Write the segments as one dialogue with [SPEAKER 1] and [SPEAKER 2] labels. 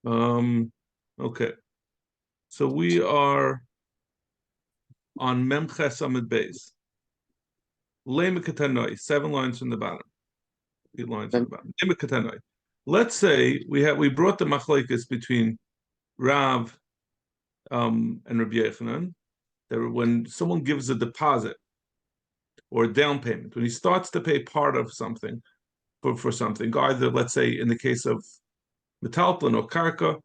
[SPEAKER 1] Okay. So we are on Memches Amid Beis. Lemekatanoi, 7 lines from the bottom. 8 lines from the bottom. Lemekatanoi. Let's say we brought the machlekes between Rav and Rabbi Yochanan. That when someone gives a deposit or a down payment, when he starts to pay part of something for something, either let's say in the case of metalplin or karka,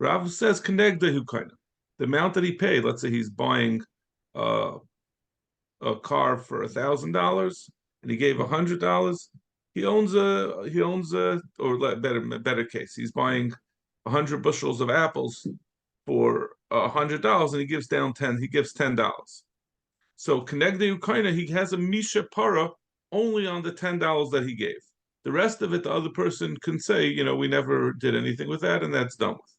[SPEAKER 1] Rav says kenegdehu kind of the amount that he paid. Let's say he's buying uh, a car for $1,000 and he gave $100. He owns a or better case, he's buying 100 bushels of apples for $100 and he gives down 10. He gives $10. So Kenegde Ukaina, he has a Misha Para only on the $10 that he gave. The rest of it, the other person can say, we never did anything with that, and that's done with.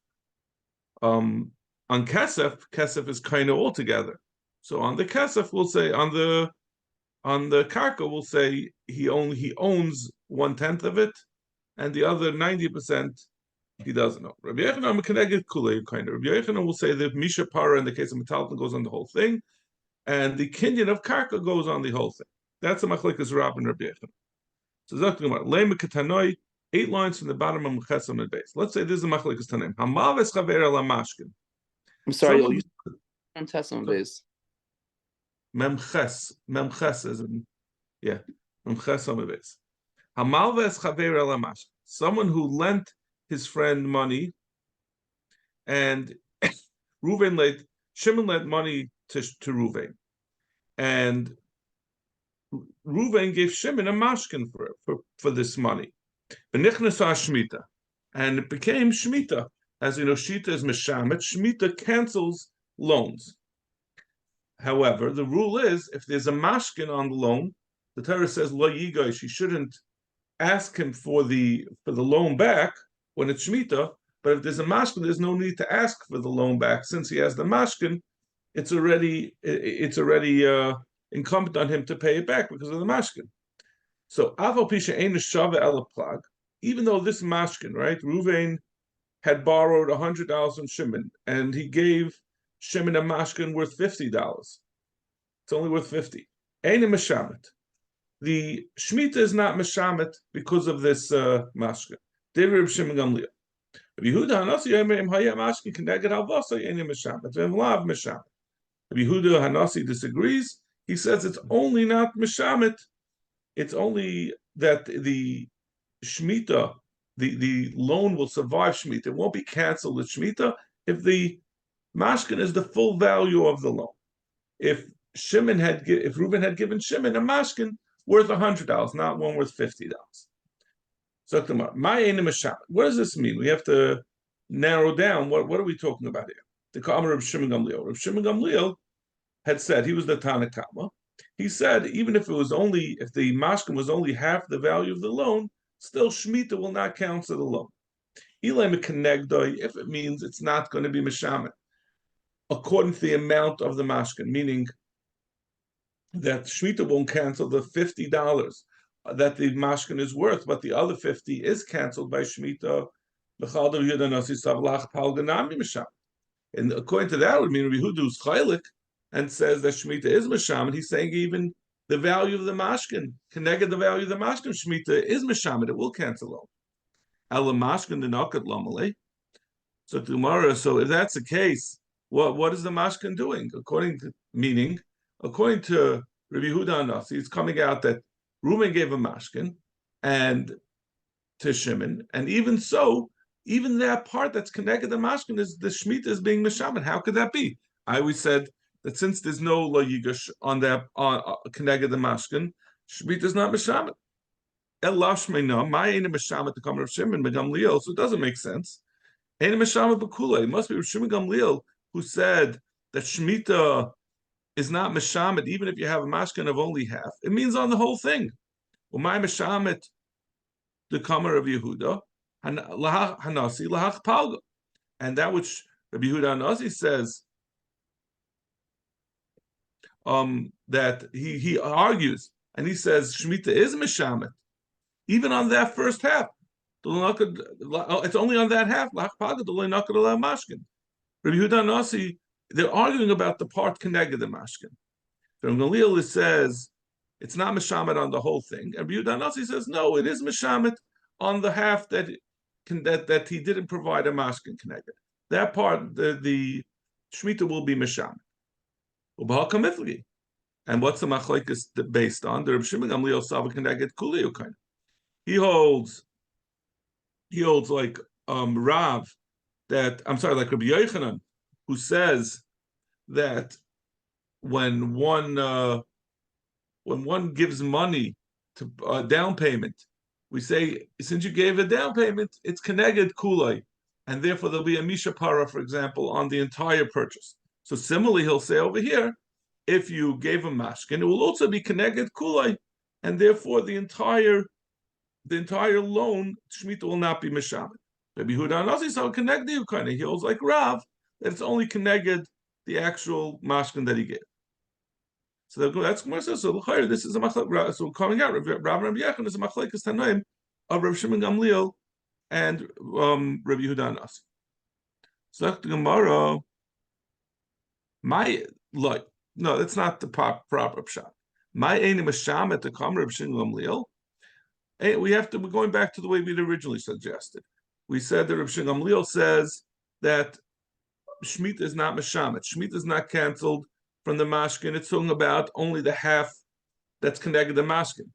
[SPEAKER 1] On Kesef is kind of altogether. So on the Kesef, we'll say on the Karka, we'll say he owns 1/10 of it, and the other 90% he doesn't know. Rabbi Yochanan Keneged Kulei kind of. Rabbi Yochanan will say that Misha Para in the case of Metalton goes on the whole thing, and the kinyan of karka goes on the whole thing. That's a machlekes Rab and Rabbi Yochanan. So talking about lema ketanoi, 8 lines from the bottom of Mechesam and base. Let's say this is a machlekes tanim. Hamaves chaver ala mashkin.
[SPEAKER 2] I'm sorry, you'll use Testament base.
[SPEAKER 1] Memches is Memches on base. Hamalves chaver ala mashkin. Someone who lent his friend money, and Shimon lent money to Ruvain, and Ruvain gave Shimon a mashkin for this money. Benichnas Shmita, and it became Shmita. As you know, Shita is Meshamet. Shmita cancels loans. However, the rule is if there's a mashkin on the loan, the Torah says lo yigosh, she shouldn't ask him for the loan back when it's Shmita. But if there's a mashkin, there's no need to ask for the loan back since he has the mashkin. It's already incumbent on him to pay it back because of the mashkin. So Aval Pisha Ein Shava Elaplag, even though this mashkin, right, Ruvain had borrowed $100 from Shimon, and he gave Shimon a mashkin worth $50. It's only worth 50. Ein Meshamet. The Shemitah is not Meshamet because of this mashkin. Dev Shimon Gamliel. Yehuda Hanasi Yemim Haya Mashkin Keneged Halvasa Ein Meshamet. V'Lav Meshamet. Yehuda Hanasi disagrees. He says it's only not Meshamet. It's only that the Shemitah, the loan will survive Shemitah. It won't be canceled at Shemitah if the mashkin is the full value of the loan. If Reuben had given Shimon a mashkin worth $100, not one worth $50. So what does this mean? We have to narrow down what are we talking about here? The Kamar of Shimon Gamliel. Rav Shimon Gamliel had said, he was the Tanakama. He said even if the mashkin was only half the value of the loan, still Shemitah will not count to the loan. If it means it's not going to be Meshamet, according to the amount of the mashkin, meaning that Shemitah won't cancel the $50 that the mashkin is worth, but the other 50 is canceled by Shemitah. And according to that, would mean Rabbi Yehuda's chaylik and says that Shemitah is Meshamet. He's saying even the value of the mashkin, connected the value of the mashkin, Shemitah is Meshamet. It will cancel out. Ela mashkin dinakat lamale. So tomorrow, so if that's the case, what is the mashkin doing? According to Rabbi Yehuda Nasi, it's coming out that Reuben gave a mashkin and to Shimon, and even so, even that part that's connected to mashkin is the Shemitah is being Meshamet. How could that be? I always said that since there's no lo yigash on that connected to mashkin, Shemitah is not Meshamet. El lashmeina, my ain't a Meshamet to come of Shimon Gamliel, so it doesn't make sense. Ain't a Meshamet b'kulei. It must be Shimon Gamliel who said that Shemitah is not Meshamet even if you have a mashkin of only half. It means on the whole thing. Well, my Meshamet, the Kamar of Yehuda, Hanasi lahach palga, and that which Rabbi Yehuda Hanasi says that he argues and he says Shemitah is Meshamet even on that first half. It's only on that half. Rabbi Yehuda Nasi, they're arguing about the part connected the mashkin. From Gamliel, it says it's not mishamet on the whole thing, and Rabbi Yehuda Nasi says no, it is mishamet on the half that he didn't provide a mashkin connected. That part, the shmita will be mishamet. And what's the machlekes based on? The Reb Shimon Gamliel Sava connected Kuli kind. He holds like Rav that like Rabbi Yochanan, who says that when one gives money to down payment, we say since you gave a down payment, it's connected kulai, and therefore there'll be a misha para, for example, on the entire purchase. So similarly, he'll say over here, if you gave a mashkin, it will also be connected kulai, and therefore the entire loan shmita will not be mishamet. Rabbi Yehuda Nasi so connect you kind of. He holds like Rav that it's only connected the actual mashkin that he gave. So that's more so. So this is a machlek. So coming out, Rav and Rabbi Yechon is a machlekes tanoim of Rav Shimon Gamliel and Rabbi Yehuda Nasi. So the Gemara, no, that's not the proper pshat. My aini mashamet to come Rav Shimon Gamliel. We're going back to the way we'd originally suggested. We said that Rav Shimon Gamliel says that Shemitah is not Meshamet. Shemitah is not canceled from the Mashkin. It's talking about only the half that's connected to Mashkin.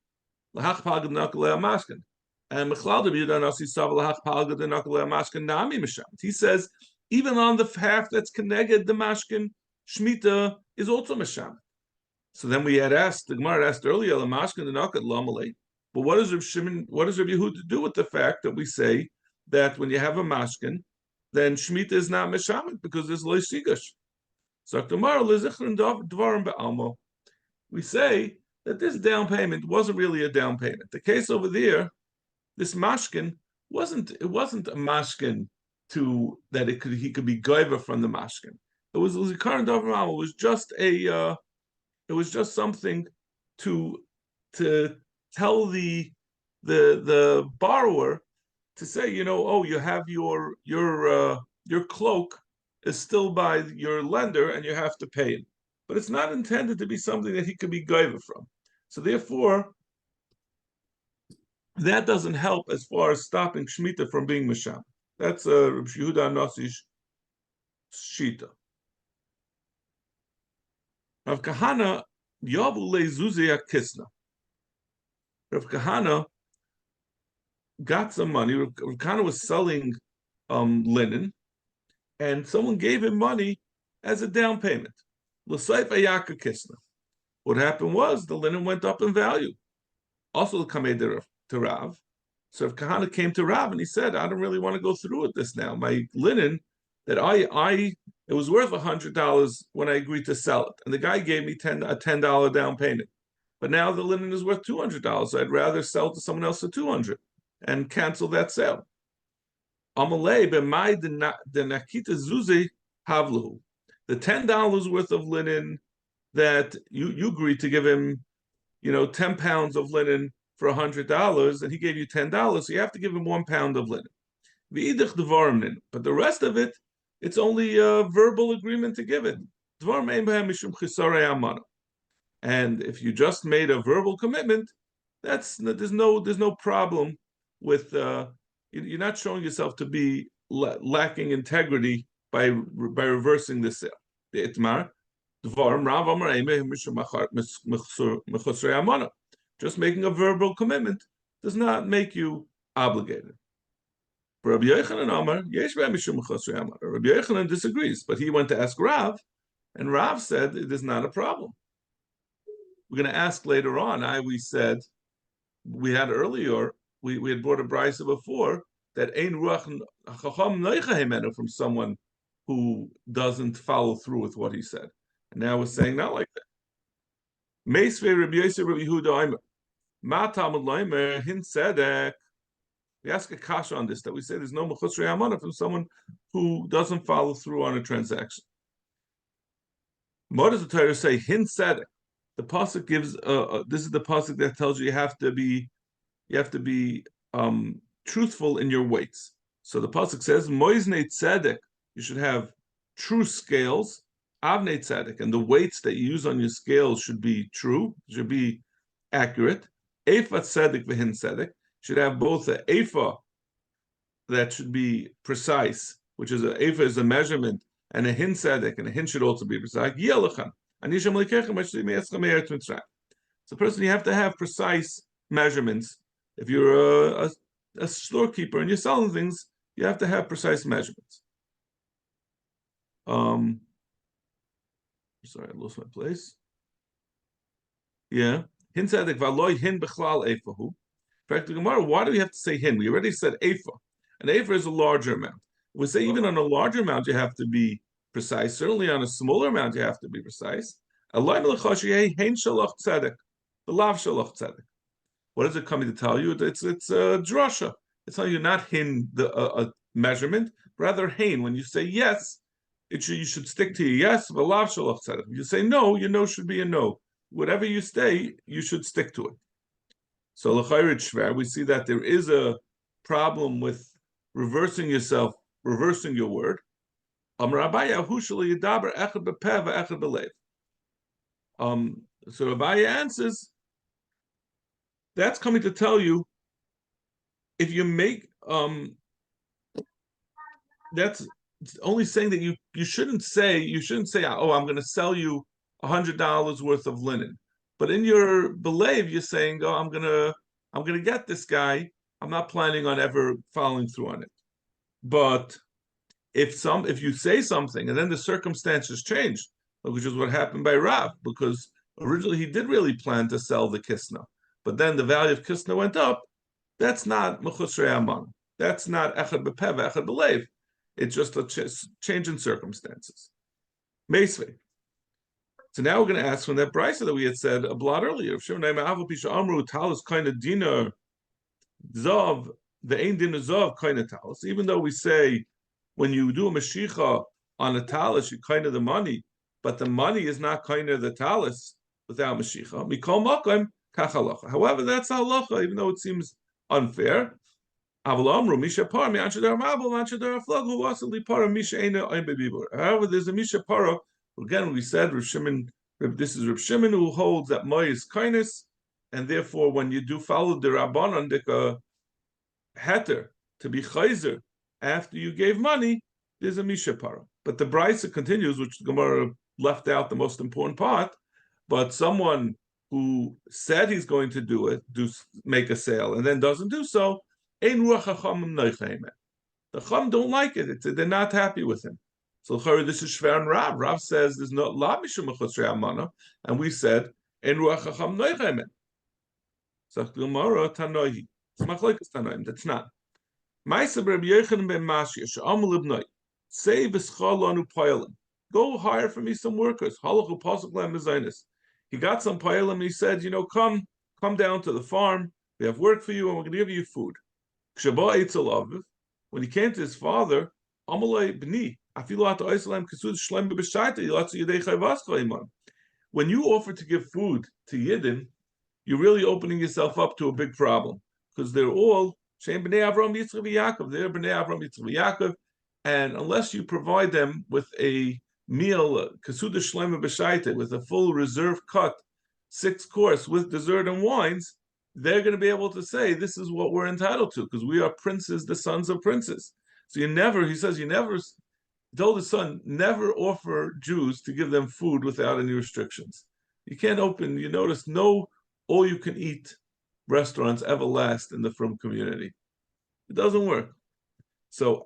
[SPEAKER 1] Lahach Palgad Nakalei Mashkin. And Mechlal Rabbi Yehuda Nasi Sav Lahach Palgad Nakalei Mashkin Nami Meshamet. He says even on the half that's connected to Mashkin, Shemitah is also Meshamet. So then we had asked, the Gemara asked earlier, La Mashkin Nakat Lamalei. But what does Rabbi Yehuda do with the fact that we say that when you have a mashkin, then Shemitah is not meshamet because there's loy sigash. So we say that this down payment wasn't really a down payment. The case over there, this mashkin wasn't a mashkin he could be goiva from the mashkin. It was a current davar. It was just something to tell the borrower to say, you have your cloak is still by your lender and you have to pay him. But it's not intended to be something that he could be gaiva from. So therefore, that doesn't help as far as stopping Shemitah from being Misham. That's Rabbi Yehuda Nasi's Shita. Rav Kahana, Yavu Lezuze Kisna. Rav Kahana got some money. Rav Kahana was selling linen, and someone gave him money as a down payment. L'sayf ayaka kisna. What happened was the linen went up in value. Also, kamei to Rav. So Rav Kahana came to Rav and he said, "I don't really want to go through with this now. My linen that it was worth $100 when I agreed to sell it, and the guy gave me a $10 down payment. But now the linen is worth $200. So I'd rather sell to someone else for $200 and cancel that sale." Amalei b'mai the nakita zuzi havlahu. The $10 worth of linen that you agreed to give him, 10 pounds of linen for $100, and he gave you $10, so you have to give him 1 pound of linen. But the rest of it, it's only a verbal agreement to give it. And if you just made a verbal commitment, there's no problem with you're not showing yourself to be lacking integrity by reversing the sale. The itmar, just making a verbal commitment does not make you obligated. Rabbi Yochanan disagrees, but he went to ask Rav, and Rav said it is not a problem. We're going to ask later on. We said we had earlier. We had brought a brisa before that ein ruach chacham noicha himenu from someone who doesn't follow through with what he said, and now we're saying not like that. Meisvei Rabbi Yosef Rabbi Yehuda Aimer Ma Talmud Loimer Hin Sedek. We ask a kasha on this that we say there's no mechusrei amana from someone who doesn't follow through on a transaction. What does the Torah say? Hin Sedek. The pasuk gives. This is the pasuk that tells you you have to be truthful in your weights. So the pasuk says, Moizne tzedek, you should have true scales, avnei tzedek, and the weights that you use on your scales should be true, should be accurate. Efa tzedek v'hin tzedek, should have both an efa that should be precise, which is a efa is a measurement, and a hin tzedek, and a hin should also be precise. Yelachan, anisham lekechem me'eschem eretz Mitzrayim. So, person, you have to have precise measurements. If you're a storekeeper and you're selling things, you have to have precise measurements. Sorry, I lost my place. Yeah. Hin tzedek v'aloy hin b'chlal efahu. Practically, Gemara, why do we have to say hin? We already said efa. An efa is a larger amount. We say even on a larger amount, you have to be precise. Certainly on a smaller amount, you have to be precise. What is it coming to tell you? It's a drasha. It's telling you not hin a measurement, rather hein. When you say yes, you should stick to your yes. If you say no, your no should be a no. Whatever you say, you should stick to it. So we see that there is a problem with reversing yourself, reversing your word. So Rabbi answers, that's coming to tell you, if you make that's only saying that you shouldn't say, oh, I'm going to sell you $100 worth of linen, but in your belief you're saying, oh, I'm gonna get this guy. I'm not planning on ever following through on it. But if you say something and then the circumstances change, which is what happened by Rav, because originally he did really plan to sell the kisna, but then the value of kisna went up. That's not mechusrei aman. That's not echad b'peva, echad b'leiv. It's just a change in circumstances. Meisvei. So now we're going to ask from that brisa that we had said a blot earlier. Amru talis kind of dinar zav the ain dinar zav kind of talis. Even though we say when you do a mashicha on a talis, you kind of the money, but the money is not kind of the talis without mashicha. Mikol makom kachalacha. However, that's halacha, even though it seems unfair. However, there's a misha para. Again, we said Rav Shimon. This is Rav Shimon who holds that moy is kindness, and therefore, when you do follow the rabbanon, the heter to be chayzer after you gave money, there's a misha para. But the brisa continues, which the Gemara left out the most important part. But someone who said he's going to make a sale, and then doesn't do so, ein ruach hacham noichayim. The chum don't like it. They're not happy with him. So this is Shver and Rav. Rav says there's no la mishum mechusrei amana, and we said ein ruach hacham noichayim. So Gemara tanoihi. It's machlokes tanoim. That's not. Ma'aseh Rabbi Yochanan ben Mashia she'amar libnoi say v'schal lanu poyalim. Go hire for me some workers. Halachu pasuk lehem mezainis. He got some poyalim and he said, come down to the farm. We have work for you and we're going to give you food. When he came to his father, when you offer to give food to Yidden, you're really opening yourself up to a big problem, because they're all Shem B'nei Avram Yitzchak Yaakov. They're B'nei Avram Yitzchak Yaakov, and unless you provide them with a meal, Kasuda Shlema B'Shaita, with a full reserve cut 6-course with dessert and wines, they're going to be able to say, this is what we're entitled to, because we are princes, the sons of princes. So he told his son, never offer Jews to give them food without any restrictions. You can't open, you notice, no all-you-can-eat restaurants ever last in the frum community. It doesn't work. So,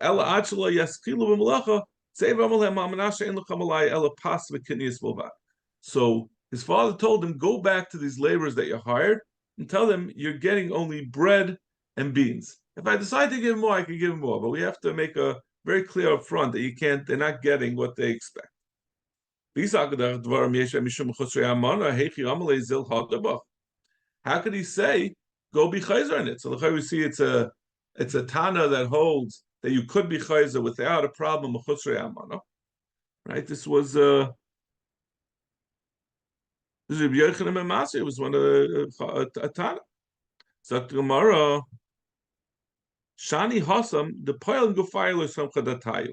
[SPEAKER 1] so his father told him, go back to these laborers that you hired and tell them you're getting only bread and beans. If I decide to give more, I can give more, but we have to make a very clear up front that they're not getting what they expect. How could he say, go be chayzer in it? So we see it's a Tana that holds that you could be chayzer without a problem of chusrei amana. Right? This was Rabbi Yochanan ben Masya. It was one of a Tana. So Gemara, Shani Hasam, the Poil and Gufayler Samchadatayu.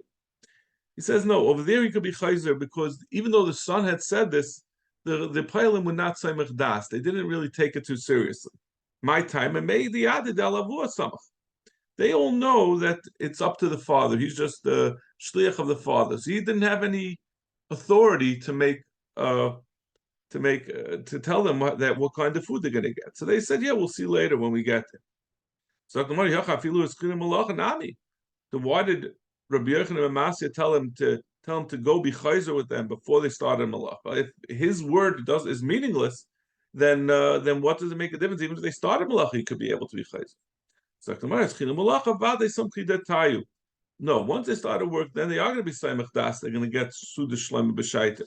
[SPEAKER 1] He says, no, over there he could be Chayzer because even though the son had said this, the Poilim would not say Mechdas. They didn't really take it too seriously. My time, and made the Adid Alavua Samach. They all know that it's up to the father. He's just the shliach of the father. So he didn't have any authority to tell them what kind of food they're going to get. So they said, yeah, we'll see later when we get there. So then why did Rabbi Yochanan and Metzia tell him to go be chayzer with them before they started malacha? If his word is meaningless, then what does it make a difference? Even if they started malacha, he could be able to be chayzer. No, once they started work, then they are going to be Saimach Das. They're going to get Suda Shlema B'Shaita.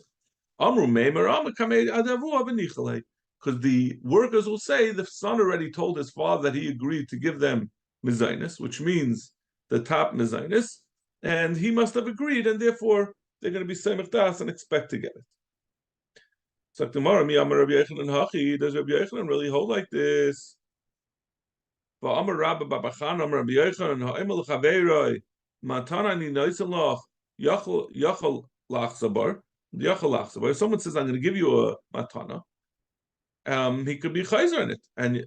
[SPEAKER 1] Because the workers will say the son already told his father that he agreed to give them Mizainis, which means the top Mizainis, and he must have agreed, and therefore they're going to be Saimach Das and expect to get it. So tomorrow, does Rabbi Yochanan really hold like this? Amar Rabba Babachan, Amar Rabbi Yochanan, Ha'imel Chaveiroi, Matana ni noiselach, Yachol Lachzabar, Yachol Lachzabar. If someone says, I'm going to give you a matana, he could be chayzer in it. And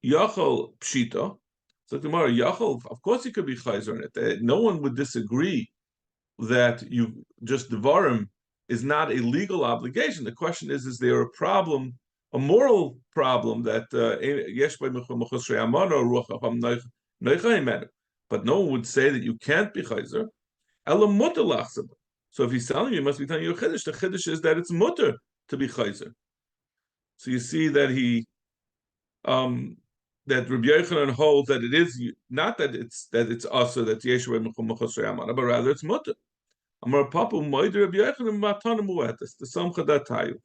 [SPEAKER 1] Yachol Pshita, so tomorrow, Yachol, of course he could be chayzer in it. No one would disagree that you just devarim is not a legal obligation. The question is there a problem, a moral problem that but no one would say that you can't be chayzer. So if he's telling you, he must be telling you a chiddush. The chiddush is that it's mutter to be chayzer. So you see that that Rabbi Yochanan holds that it is not that it's also that yeshua mechusrei amana, but rather it's mutter. Amar papu moider Rabbi Yochanan matana muetas the samcha datayu.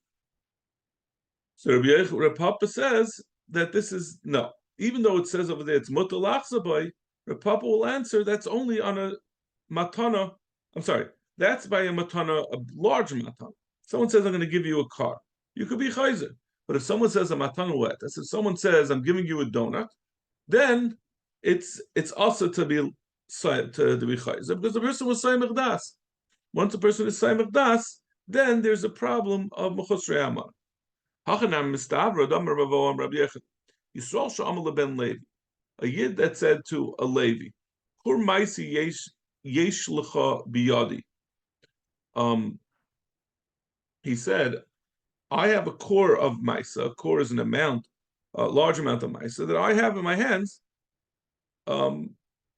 [SPEAKER 1] So Rabbi Papa says that this is no, even though it says over there it's mutter lachzabai, Rabbi Papa will answer that's only on a matana. I'm sorry, that's by a matana, a large matana. Someone says I'm going to give you a car, you could be chayzer. But if someone says a matana wet, if someone says I'm giving you a donut, then it's also to be chayzer because the person was saying das. Once a person is saying das, then there's a problem of mechusrei aman. Hachanam mistavra damar ravo Rabbi Yechon. Yisrael she'amal ben Levi, a yid that said to a Levi, "Kur ma'isi yesh lecha biyadi." He said, "I have a core of ma'isa. A core is an amount, a large amount of ma'isa that I have in my hands.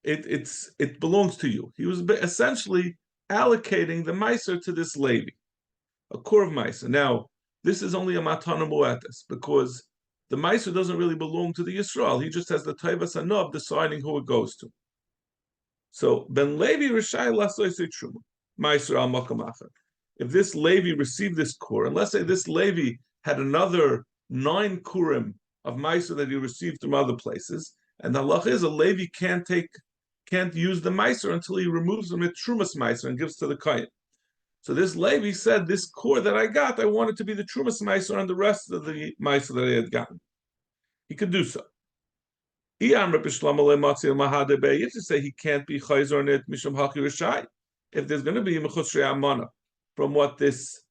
[SPEAKER 1] It belongs to you." He was essentially allocating the ma'isa to this Levi, a core of ma'isa. Now, this is only a matana mu'atas because the ma'aser doesn't really belong to the Yisrael. He just has the taivas hanov deciding who it goes to. So ben Levi rishai lasoisei truma ma'aser al makam acher. If this Levi received this kur, and let's say this Levi had another 9 kurim of ma'aser that he received from other places, and the halach is a Levi can't use the ma'aser until he removes them at trumas ma'aser and gives to the kohen. So this Levi said, this core that I got, I want it to be the Trumas Meiser and the rest of the Meiser that I had gotten. He could do so. You have to say he can't be Chayzer on it, Mishum Haki Rishai. If there's going to be Mechusrei Amana from what this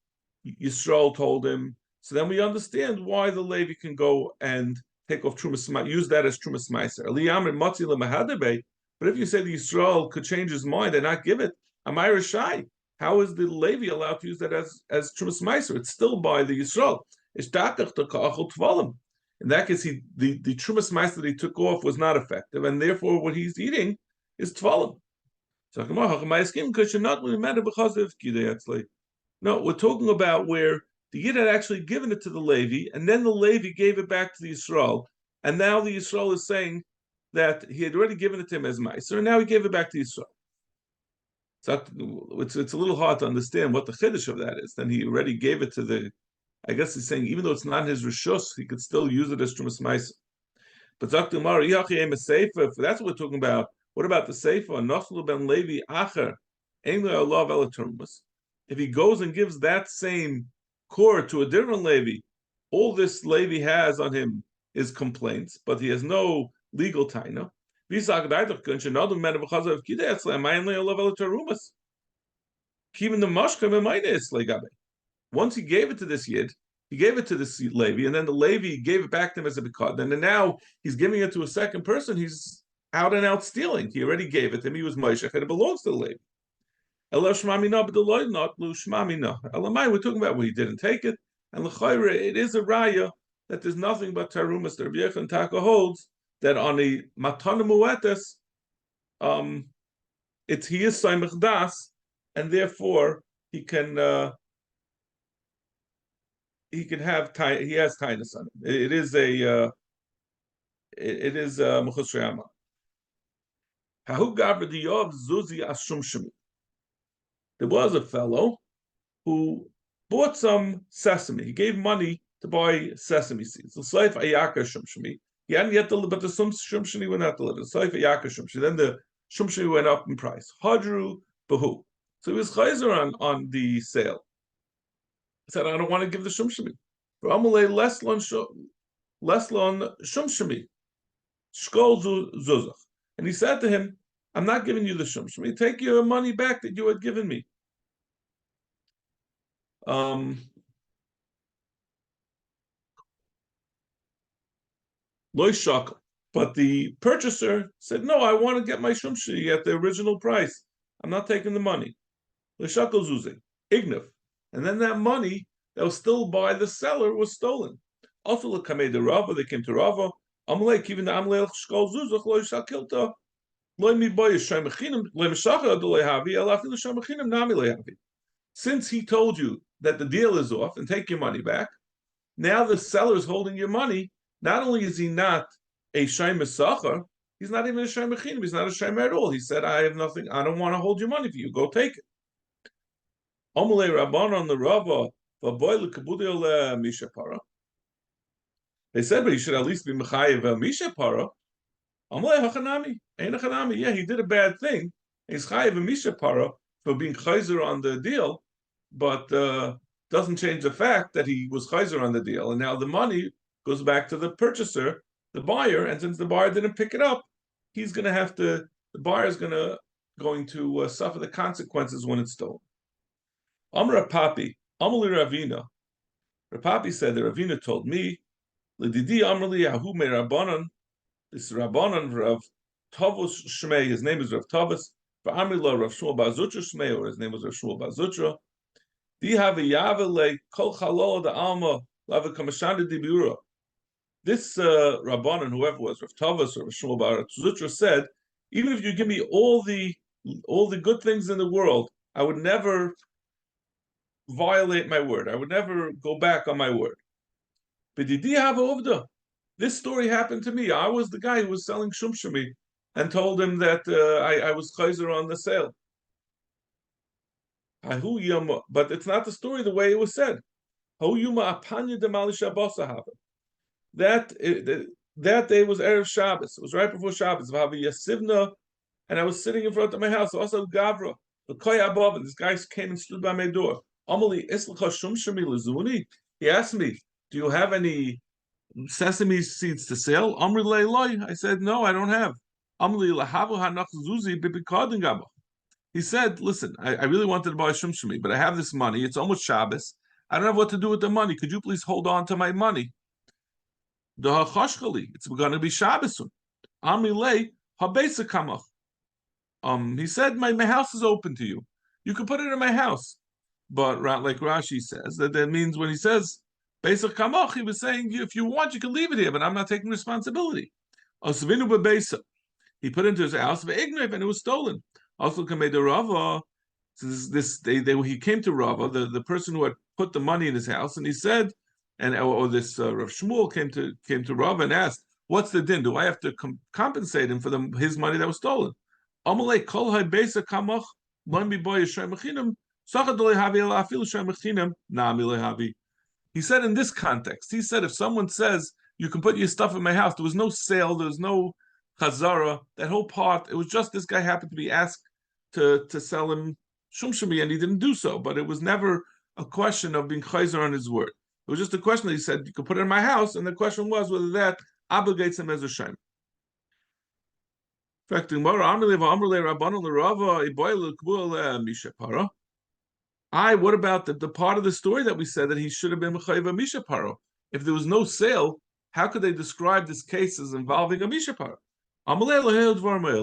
[SPEAKER 1] Yisrael told him, so then we understand why the Levi can go and take off Trumas, use that as Trumas Meiser. But if you say the Yisrael could change his mind and not give it, Amai Rishai. How is the Levi allowed to use that as Trumas Meiser? It's still by the Yisrael. In that case, the Trumas Meiser that he took off was not effective, and therefore what he's eating is Tvalim. No, we're talking about where the Yid had actually given it to the Levi, and then the Levi gave it back to the Yisrael, and now the Yisrael is saying that he had already given it to him as Meiser, and now he gave it back to Yisrael. So it's a little hard to understand what the chiddush of that is. Then he already gave it to the. I guess he's saying even though it's not his rishus, he could still use it as trumas ma'aser. But Zaktumar Yachim a sefer. If that's what we're talking about, what about the sefer? Nachlu ben Levi acher ein le'olav elaturmas. If he goes and gives that same core to a different Levi, all this Levi has on him is complaints, but he has no legal taina. Keeping the mashka once he gave it to this yid, he gave it to this Levi, and then the Levi gave it back to him as a bikad. And then now he's giving it to a second person. He's out and out stealing. He already gave it to him. He was Moshe, and it belongs to the Levi. Elamai, we're talking about where he didn't take it, and l'chayre, it is a raya that there's nothing but tarumas. The Rabbi Yechon Taka holds that on a matana muetes, he is saimach das, and therefore he can have he has tainus on it. It is a mechus sheyama. Hahu gabra diyov zuzi ashum shemi. There was a fellow who bought some sesame. He gave money to buy sesame seeds. The Saif Ayaka Shumshmi. He hadn't yet delivered, but the Shumshmi went out delivered. The Saif Ayaka Shumshmi. Then the Shumshmi went up in price. Hadru Bahu. So he was chayzer on the sale. He said, I don't want to give the Shumshmi. Ramule Leslon Shumshmi. Shkol Zuzach. And he said to him, I'm not giving you the Shumshmi. Take your money back that you had given me. But the purchaser said, no, I want to get my Shumshmi at the original price. I'm not taking the money. Loishakal Zuzi, Ignav. And then that money that was still by the seller was stolen. Also, they came to Rava. Amalek, even the Amalek Shkol Zuzach, Loishakilta. Since he told you that the deal is off and take your money back, now the seller is holding your money. Not only is he not a shaym sacher, he's not even a shaym mechinim. He's not a shaym at all. He said, "I have nothing. I don't want to hold your money for you. Go take it." Omule Rabban on the Rava They said, but he should at least be mechayev misha para. Yeah, he did a bad thing. He's chayiv a misha para for being chayzer on the deal, but doesn't change the fact that he was chayzer on the deal, and now the money goes back to the purchaser, the buyer, and since the buyer didn't pick it up, he's going to have to. The buyer is going to suffer the consequences when it's stolen. Amr Papi, Amali Ravina. Rapapi said that Ravina told me, L'didi Amrli Yahu Me Rabbanan. This Rabbanan Rav Tavus Shmei. His name is Rav Tavus. For Amrila Rav Shmuel Bazutra Shmei, or his name was Rav Shmuel Bazutra. Di have Yavele Kol Chalol the Alma Lava Kamashanda Dibura. This Rabbanan, whoever it was, Rav Tavus or Rav Shmuel Bazutra, said, even if you give me all the good things in the world, I would never violate my word. I would never go back on my word. This story happened to me. I was the guy who was selling shumshami and told him that I was chayzer on the sale. But it's not the story the way it was said. That day was Erev Shabbos. It was right before Shabbos. And I was sitting in front of my house. Also Gavra, the koy above, and this guy came and stood by my door. He asked me, do you have any sesame seeds to sell? I said, no, I don't have. He said, listen, I really wanted to buy shumshami, but I have this money. It's almost Shabbos. I don't have what to do with the money. Could you please hold on to my money? It's going to be Shabbos soon. He said, my house is open to you. You can put it in my house. But like Rashi says, that means when he says Beisach Kamoch, he was saying, if you want, you can leave it here, but I'm not taking responsibility. He put it into his house of Ignav, and it was stolen. Also, Rava, he came to Rava, the person who had put the money in his house, and he said, or this Rav Shmuel came to Rava and asked, what's the din? Do I have to compensate him for his money that was stolen? Amalei kol hay Beisach Kamoch, He said in this context, he said if someone says you can put your stuff in my house, there was no sale, there was no chazara, that whole part, it was just this guy happened to be asked to sell him shumshami and he didn't do so, but it was never a question of being chayzer on his word. It was just a question that he said you could put it in my house, and the question was whether that obligates him as a shem. What about the part of the story that we said that he should have been Mechayiv Misha Paro? If there was no sale, how could they describe this case as involving a Misha Paro?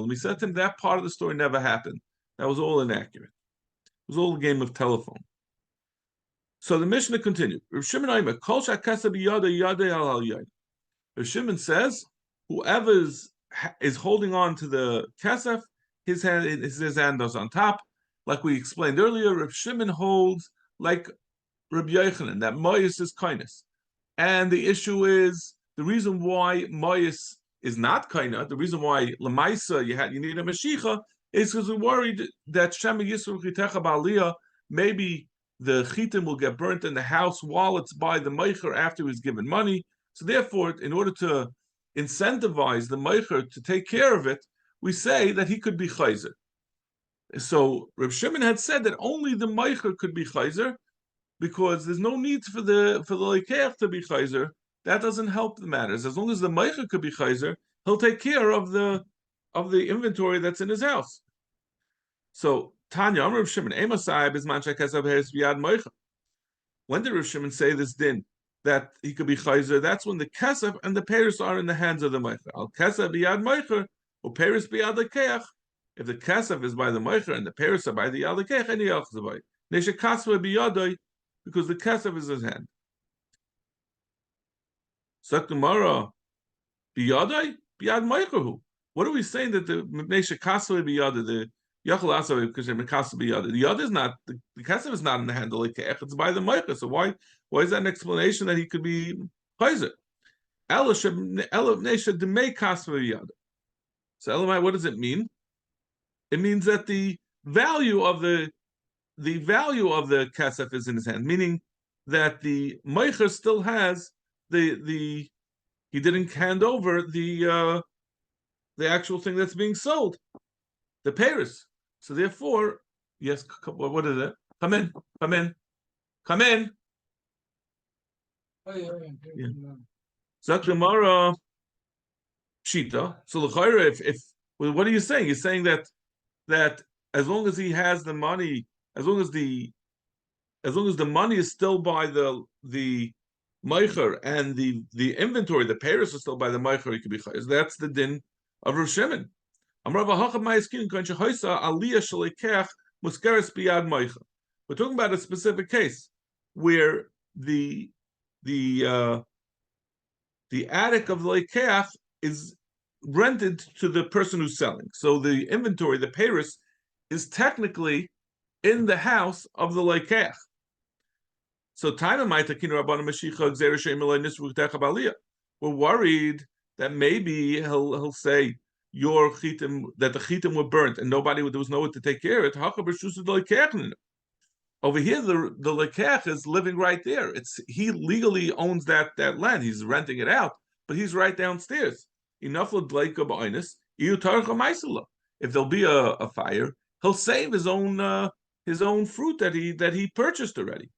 [SPEAKER 1] We said to him that part of the story never happened. That was all inaccurate. It was all a game of telephone. So the Mishnah continued. Rav Shimon says, whoever is holding on to the kesef, his hand is on top. Like we explained earlier, Rav Shimon holds like Rabbi Yochanan that moyis is kindness, and the issue is the reason why moyis is not kindness. The reason why lemaisa you need a mashicha is because we're worried that Shema Yisrael Chitecha Ba'aliyah, maybe the chitim will get burnt in the house while it's by the meicher after he's given money. So therefore, in order to incentivize the meicher to take care of it, we say that he could be chayzer. So Reb Shimon had said that only the meicher could be chayzer because there's no need for the leikeach to be chayzer. That doesn't help the matters. As long as the meicher could be chayzer, he'll take care of the inventory that's in his house. So Tanya, Reb Shimon, Emasai is mancha kesef heres biyad meicher. When did Reb Shimon say this din that he could be chayzer? That's when the kesef and the peris are in the hands of the meicher. Al kesef biyad meicher or peris biyad leikeach. If the kesef is by the meicher and the peris are by the yad leikeach, any else is by neshe kasva biyadoi, because the kesef is his hand. Sakumara biyadoi biyad meicherhu. What are we saying that the neshe kasva biyadoi, the yachal asav because the kasva biyadoi, the yad is not, the kesef is not in the hand of leikeach, it's by the meicher. So why is that an explanation that he could be chayzer? Elav neshe demei kasva biyadoi. So Elamai, what does it mean? It means that the value of the kesef is in his hand, meaning that the meicher still has he didn't hand over the actual thing that's being sold, the peris. So therefore, yes, what is it? Come in. Zak Gemara Pshita. So l'chayra, if what are you saying? You're saying that as long as he has the money, as long as the money is still by the meicher and the inventory, the peris is still by the meicher, he could be chayz. That's the din of Rav Shimon. We're talking about a specific case where the attic of the leikeach is rented to the person who's selling. So the inventory, the peris, is technically in the house of the leikeach. So we're worried that maybe he'll say your chitim, that the chitim were burnt and there was no one to take care of it. Over here, the leikeach is living right there. He legally owns that land. He's renting it out, but he's right downstairs. If there'll be a fire, he'll save his own fruit that he purchased already.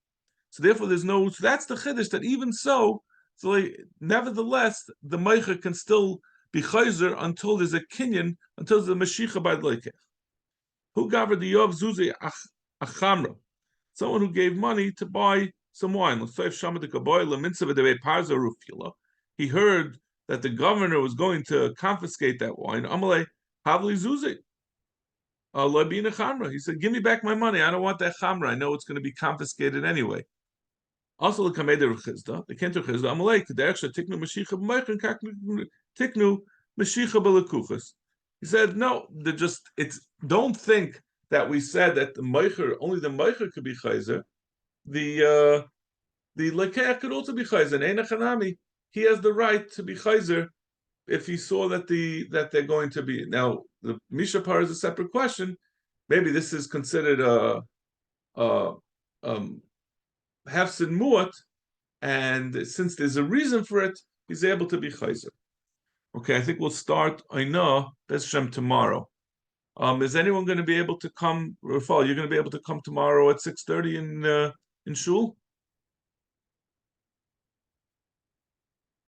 [SPEAKER 1] So therefore, so that's the chiddush, that even so nevertheless, the meicher can still be chayzer until there's a kinyan, until there's a mashicha by the leikeach. Who gathered the yov zuzi achamra? Someone who gave money to buy some wine. He heard that the governor was going to confiscate that wine. Amalei havli zuzi. He said, "Give me back my money. I don't want that chamra. I know it's going to be confiscated anyway." Also, the kamed of Chizda, the kent of Chizda, Amalei kederach tiknu mashicha b'meichen tiknu mashicha b'lekuchas. He said, "No, don't think that we said that only the meicher could be chayzer. The leikeach could also be chayzer. Einachanami, he has the right to be chayzer if he saw that they're going to be. Now, the mishapar is a separate question. Maybe this is considered a hefsid muat, and since there's a reason for it, he's able to be chayzer. Okay, I think we'll start Aina Bezshem tomorrow. Is anyone going to be able to come? Rafal, you're going to be able to come tomorrow at 6:30 in shul?